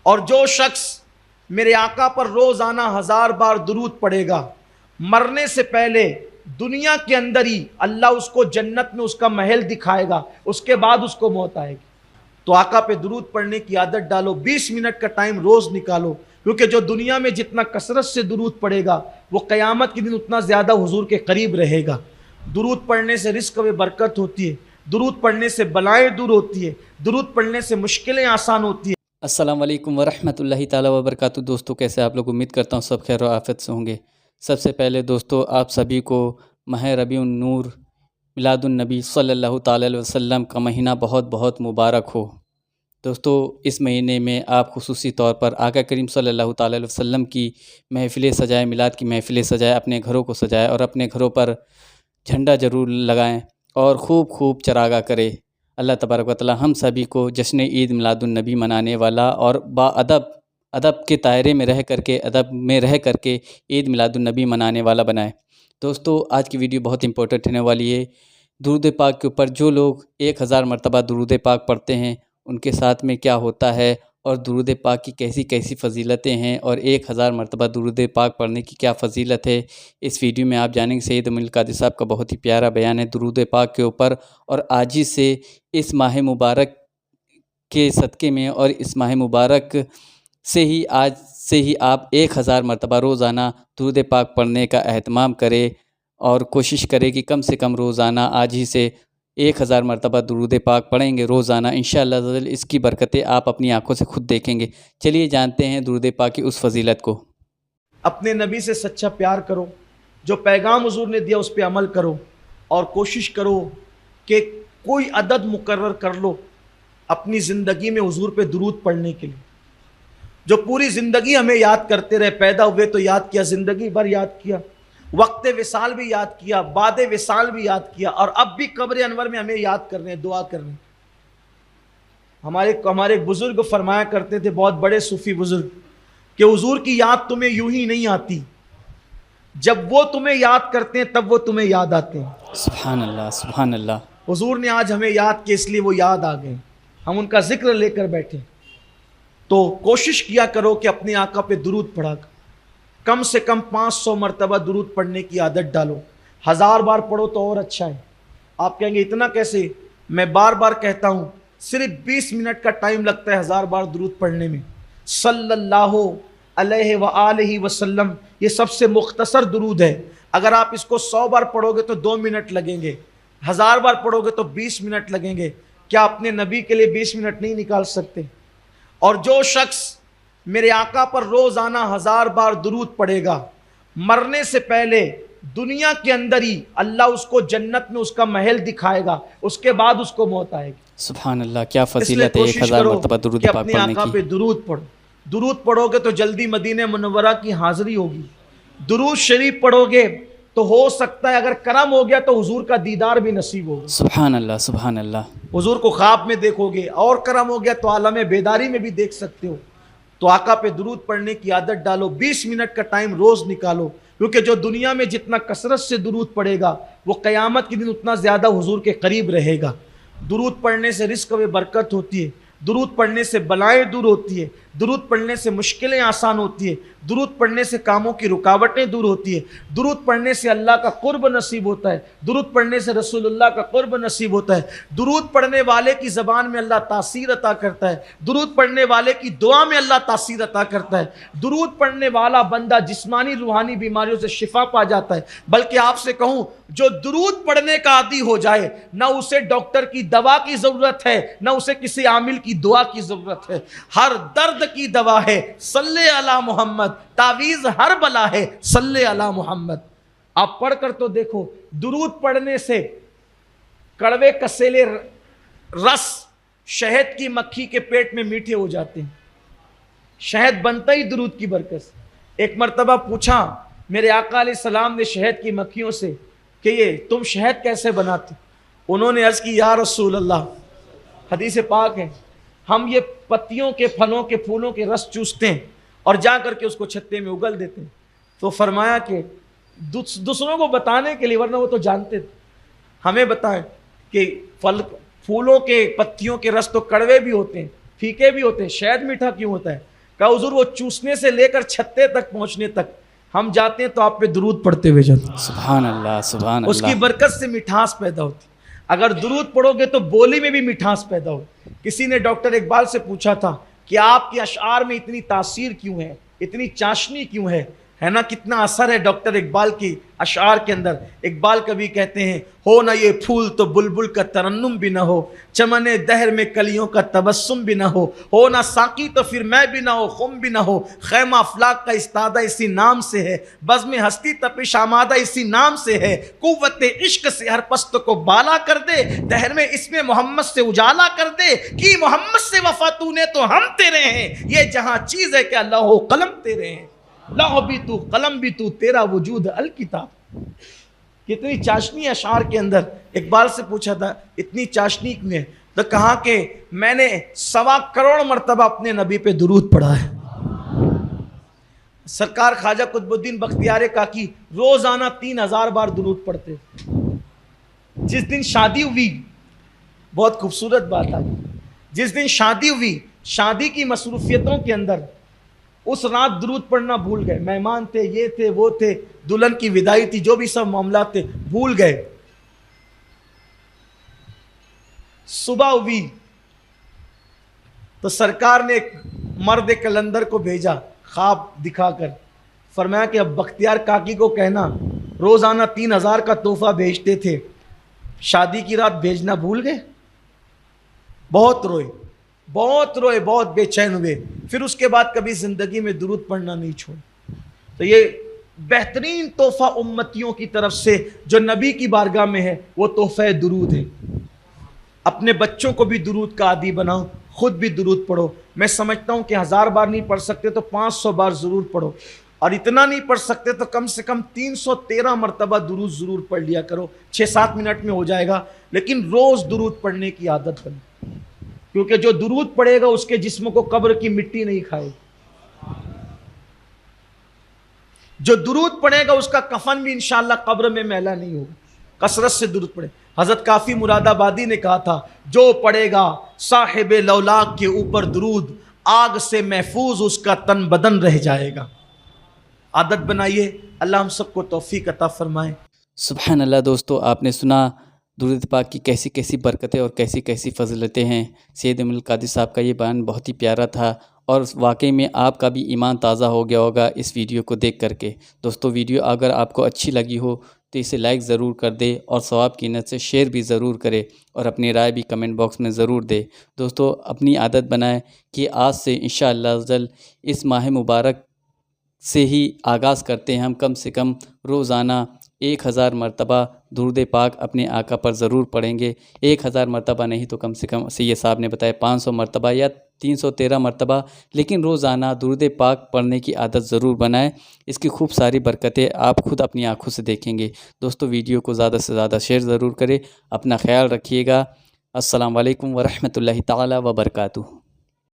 اور جو شخص میرے آقا پر روزانہ 1000 بار درود پڑھے گا، مرنے سے پہلے دنیا کے اندر ہی اللہ اس کو جنت میں اس کا محل دکھائے گا، اس کے بعد اس کو موت آئے گی۔ تو آقا پہ درود پڑھنے کی عادت ڈالو، 20 منٹ کا ٹائم روز نکالو، کیونکہ جو دنیا میں جتنا کثرت سے درود پڑھے گا وہ قیامت کے دن اتنا زیادہ حضور کے قریب رہے گا۔ درود پڑھنے سے رزق میں برکت ہوتی ہے، درود پڑھنے سے بلائیں دور ہوتی ہے، درود پڑھنے سے مشکلیں آسان ہوتی ہیں۔ السلام علیکم ورحمۃ اللہ تعالیٰ وبرکاتہ۔ دوستو کیسے آپ لوگ؟ امید کرتا ہوں سب خیر و عافیت سے ہوں گے۔ سب سے پہلے دوستو آپ سبھی کو ماہ ربیع النور میلاد النبی صلی اللہ تعالیٰ علیہ وسلم کا مہینہ بہت بہت مبارک ہو۔ دوستو اس مہینے میں آپ خصوصی طور پر آقا کریم صلی اللہ تعالیٰ علیہ وسلم کی محفلیں سجائیں، میلاد کی محفلیں سجائیں، اپنے گھروں کو سجائیں اور اپنے گھروں پر جھنڈا ضرور لگائیں اور خوب خوب چراغاں کریں۔ اللہ تبارک و تعالی ہم سبھی کو جشن عید میلاد النبی منانے والا اور ادب کے دائرے میں رہ کر کے عید میلاد النبی منانے والا بنائے۔ دوستو آج کی ویڈیو بہت امپورٹنٹ ہونے والی ہے۔ درود پاک کے اوپر جو لوگ 1000 مرتبہ درود پاک پڑھتے ہیں ان کے ساتھ میں کیا ہوتا ہے، اور درود پاک کی کیسی کیسی فضیلتیں ہیں، اور 1000 مرتبہ درود پاک پڑھنے کی کیا فضیلت ہے، اس ویڈیو میں آپ جانیں گے۔ سید امین القادری صاحب کا بہت ہی پیارا بیان ہے درود پاک کے اوپر، اور آج ہی سے اس ماہ مبارک کے صدقے میں اور اس ماہ مبارک سے ہی آج سے ہی آپ 1000 مرتبہ روزانہ درود پاک پڑھنے کا اہتمام کریں، اور کوشش کریں کہ کم سے کم روزانہ آج ہی سے 1000 مرتبہ درود پاک پڑھیں گے روزانہ، انشاءاللہ اس کی برکتیں آپ اپنی آنکھوں سے خود دیکھیں گے۔ چلیے جانتے ہیں درود پاک کی اس فضیلت کو۔ اپنے نبی سے سچا پیار کرو، جو پیغام حضور نے دیا اس پہ عمل کرو، اور کوشش کرو کہ کوئی عدد مقرر کر لو اپنی زندگی میں حضور پہ درود پڑھنے کے لیے، جو پوری زندگی ہمیں یاد کرتے رہے۔ پیدا ہوئے تو یاد کیا، زندگی بھر یاد کیا، وقت وصال بھی یاد کیا، بعد وصال بھی یاد کیا، اور اب بھی قبر انور میں ہمیں یاد کرنے، دعا کرنے۔ ہمارے بزرگ فرمایا کرتے تھے، بہت بڑے صوفی بزرگ، کہ حضور کی یاد تمہیں یوں ہی نہیں آتی، جب وہ تمہیں یاد کرتے ہیں تب وہ تمہیں یاد آتے ہیں۔ سبحان اللہ، سبحان اللہ۔ حضور نے آج ہمیں یاد کیا، اس لیے وہ یاد آ گئے، ہم ان کا ذکر لے کر بیٹھے۔ تو کوشش کیا کرو کہ اپنے آقا پہ درود پڑھا، کم سے کم 500 مرتبہ درود پڑھنے کی عادت ڈالو۔ 1000 بار پڑھو تو اور اچھا ہے۔ آپ کہیں گے اتنا کیسے؟ میں بار بار کہتا ہوں، صرف 20 منٹ کا ٹائم لگتا ہے 1000 بار درود پڑھنے میں۔ صلی اللہ علیہ وآلہ وسلم یہ سب سے مختصر درود ہے۔ اگر آپ اس کو 100 بار پڑھو گے تو 2 منٹ لگیں گے، 1000 بار پڑھو گے تو 20 منٹ لگیں گے۔ کیا اپنے نبی کے لیے 20 منٹ نہیں نکال سکتے؟ اور جو شخص میرے آقا پر روزانہ 1000 بار درود پڑھے گا، مرنے سے پہلے دنیا کے اندر ہی اللہ اس کو جنت میں اس کا محل دکھائے گا، اس کے بعد اس کو موت آئے گی۔ سبحان اللہ، کیا فضیلت ہے 1000 مرتبہ درود پاک اپنے پڑھنے آقا کی۔ پہ درود پڑھو، درود پڑھو گے تو جلدی مدینہ منورہ کی حاضری ہوگی۔ درود شریف پڑھو گے تو ہو سکتا ہے اگر کرم ہو گیا تو حضور کا دیدار بھی نصیب ہوگا۔ سبحان اللہ، سبحان اللہ۔ حضور کو خواب میں دیکھو گے، اور کرم ہو گیا تو عالم بیداری میں بھی دیکھ سکتے ہو۔ تو آقا پہ درود پڑھنے کی عادت ڈالو، 20 منٹ کا ٹائم روز نکالو، کیونکہ جو دنیا میں جتنا کثرت سے درود پڑھے گا وہ قیامت کے دن اتنا زیادہ حضور کے قریب رہے گا۔ درود پڑھنے سے رزق میں برکت ہوتی ہے، درود پڑھنے سے بلائیں دور ہوتی ہے، درود پڑھنے سے مشکلیں آسان ہوتی ہے، درود پڑھنے سے کاموں کی رکاوٹیں دور ہوتی ہے، درود پڑھنے سے اللہ کا قرب نصیب ہوتا ہے، درود پڑھنے سے رسول اللہ کا قرب نصیب ہوتا ہے، درود پڑھنے والے کی زبان میں اللہ تاثیر عطا کرتا ہے، درود پڑھنے والے کی دعا میں اللہ تاثیر عطا کرتا ہے، درود پڑھنے والا بندہ جسمانی روحانی بیماریوں سے شفا پا جاتا ہے۔ بلکہ آپ سے کہوں، جو درود پڑھنے کا عادی ہو جائے، نہ اسے ڈاکٹر کی دوا کی ضرورت ہے، نہ اسے کسی عامل کی دعا کی ضرورت ہے۔ ہر درد کی دوا ہے صلی علی محمد، تعویذ ہر بلا ہے صلی علی محمد۔ آپ پڑھ کر تو دیکھو، درود پڑھنے سے کڑوے کسیلے رس شہد کی مکھی کے پیٹ میں میٹھے ہو جاتے ہیں۔ شہد بنتا ہی درود کی برکت سے۔ ایک مرتبہ پوچھا میرے آقا علیہ السلام نے شہد کی مکھیوں سے کہ یہ تم شہد کیسے بناتے؟ انہوں نے عرض کی، یا رسول اللہ، حدیث پاک ہے، ہم یہ پتیوں کے، پھلوں کے، پھولوں کے رس چوستے ہیں اور جا کر کے اس کو چھتے میں اگل دیتے ہیں۔ تو فرمایا کہ دوسروں کو بتانے کے لیے، ورنہ وہ تو جانتے تھے، ہمیں بتائیں کہ پھولوں کے، پتیوں کے رس تو کڑوے بھی ہوتے ہیں، پھیکے بھی ہوتے ہیں، شہد میٹھا کیوں ہوتا ہے؟ کہا حضور وہ چوسنے سے لے کر چھتے تک پہنچنے تک ہم جاتے ہیں تو آپ پہ درود پڑھتے ہوئے جاتے ہیں. سبحان اللہ سبحان اس کی اللہ. برکت سے مٹھاس پیدا ہوتی. اگر درود پڑھو گے تو بولی میں بھی مٹھاس پیدا ہو. کسی نے ڈاکٹر اقبال سے پوچھا تھا کہ آپ کے اشعار میں اتنی تاثیر کیوں ہے, اتنی چاشنی کیوں ہے نا, کتنا اثر ہے ڈاکٹر اقبال کی اشعار کے اندر. اقبال کبھی کہتے ہیں ہو نہ یہ پھول تو بلبل کا ترنم بھی نہ ہو, چمن دہر میں کلیوں کا تبسم بھی نہ ہو نہ ساقی تو پھر میں بھی نہ ہو, خم بھی نہ ہو, خیمہ افلاک کا استادہ اسی نام سے ہے, بزم ہستی تپش آمادہ اسی نام سے ہے, قوت عشق سے ہر پست کو بالا کر دے, دہر میں اسم محمد سے اجالا کر دے, کی محمد سے وفا تو نے تو ہم تیرے ہیں, یہ جہاں چیز ہے کہ اللہ و قلم تیرے ہیں, لوح بھی تو قلم بھی تو, تیرا وجود الکتاب. کتنی چاشنی اشعار کے اندر. اقبال سے پوچھا تھا اتنی چاشنی کیوں ہے, تو کہا کہ میں نے 1.25 کروڑ مرتبہ اپنے نبی پہ درود پڑھا ہے. سرکار خواجہ قطب الدین بختیار کاکی روزانہ 3000 بار درود پڑھتے. جس دن شادی ہوئی, بہت خوبصورت بات ہے, جس دن شادی ہوئی, شادی کی مصروفیتوں کے اندر اس رات درود پڑھنا بھول گئے. مہمان تھے, یہ تھے, وہ تھے, دلہن کی وداعی تھی, جو بھی سب معاملات تھے بھول گئے. صبح ہوئی تو سرکار نے ایک مرد کلندر کو بھیجا خواب دکھا کر, فرمایا کہ اب بختیار کاکی کو کہنا روزانہ 3000 کا تحفہ بھیجتے تھے, شادی کی رات بھیجنا بھول گئے. بہت روئے, بہت بے چین ہوئے. پھر اس کے بعد کبھی زندگی میں درود پڑھنا نہیں چھوڑا. تو یہ بہترین تحفہ امتیوں کی طرف سے جو نبی کی بارگاہ میں ہے وہ تحفہ درود ہے. اپنے بچوں کو بھی درود کا عادی بناؤ, خود بھی درود پڑھو. میں سمجھتا ہوں کہ 1000 بار نہیں پڑھ سکتے تو 500 بار ضرور پڑھو, اور اتنا نہیں پڑھ سکتے تو کم سے کم 313 مرتبہ درود ضرور پڑھ لیا کرو. 6-7 منٹ میں ہو جائے گا, لیکن روز درود پڑھنے کی عادت بنو, کیونکہ جو درود پڑے گا اس کے جسم کو قبر کی مٹی نہیں کھائے. جو درود پڑے گا اس کا کفن بھی انشاءاللہ قبر میں میلا نہیں ہوگا. کثرت سے درود پڑھے. حضرت کافی مراد آبادی نے کہا تھا جو پڑھے گا صاحب لولاک کے اوپر درود, آگ سے محفوظ اس کا تن بدن رہ جائے گا. عادت بنائیے, اللہ ہم سب کو توفیق عطا فرمائے. سبحان اللہ. دوستو آپ نے سنا درود پاک کی کیسی کیسی برکتیں اور کیسی کیسی فضیلتیں ہیں. سید امین القادری صاحب کا یہ بیان بہت ہی پیارا تھا, اور واقعی میں آپ کا بھی ایمان تازہ ہو گیا ہوگا اس ویڈیو کو دیکھ کر کے. دوستو ویڈیو اگر آپ کو اچھی لگی ہو تو اسے لائک ضرور کر دے, اور ثواب کی نیت سے شیئر بھی ضرور کرے, اور اپنی رائے بھی کمنٹ باکس میں ضرور دے. دوستو اپنی عادت بنائیں کہ آج سے انشاءاللہ عزوجل اس ماہ مبارک سے ہی آغاز کرتے ہیں. ہم کم سے کم روزانہ 1000 مرتبہ درود پاک اپنے آقا پر ضرور پڑھیں گے. 1000 مرتبہ نہیں تو کم سے کم سید صاحب نے بتایا 500 مرتبہ یا 313 مرتبہ, لیکن روزانہ درود پاک پڑھنے کی عادت ضرور بنائیں. اس کی خوب ساری برکتیں آپ خود اپنی آنکھوں سے دیکھیں گے. دوستو ویڈیو کو زیادہ سے زیادہ شیئر ضرور کریں. اپنا خیال رکھیے گا. السلام علیکم ورحمۃ اللہ تعالی وبرکاتہ.